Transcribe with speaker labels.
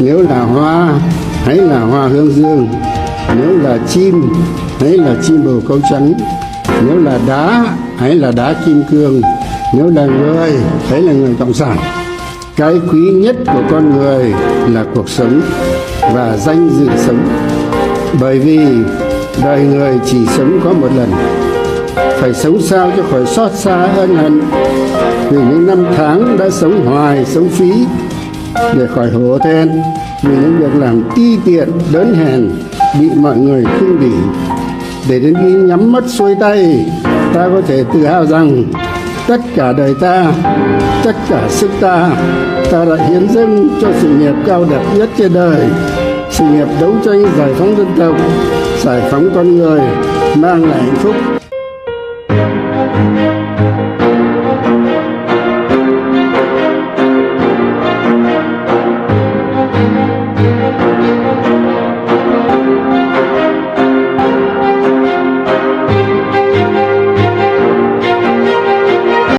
Speaker 1: nếu là hoa hãy là hoa hướng dương, nếu là chim hãy là chim bồ câu trắng, nếu là đá hãy là đá kim cương, nếu là người hãy là người cộng sản. Cái quý nhất của con người là cuộc sống và danh dự sống, bởi vì đời người chỉ sống có một lần, phải sống sao cho khỏi xót xa ân hận vì những năm tháng đã sống hoài sống phí, để khỏi hổ thẹn vì những việc làm ti tiện đớn hèn bị mọi người khinh bỉ, để đến khi nhắm mắt xuôi tay ta có thể tự hào rằng tất cả đời ta, tất cả sức ta đã hiến dâng cho sự nghiệp cao đẹp nhất trên đời, sự nghiệp đấu tranh giải phóng dân tộc, giải phóng con người, mang lại hạnh phúc.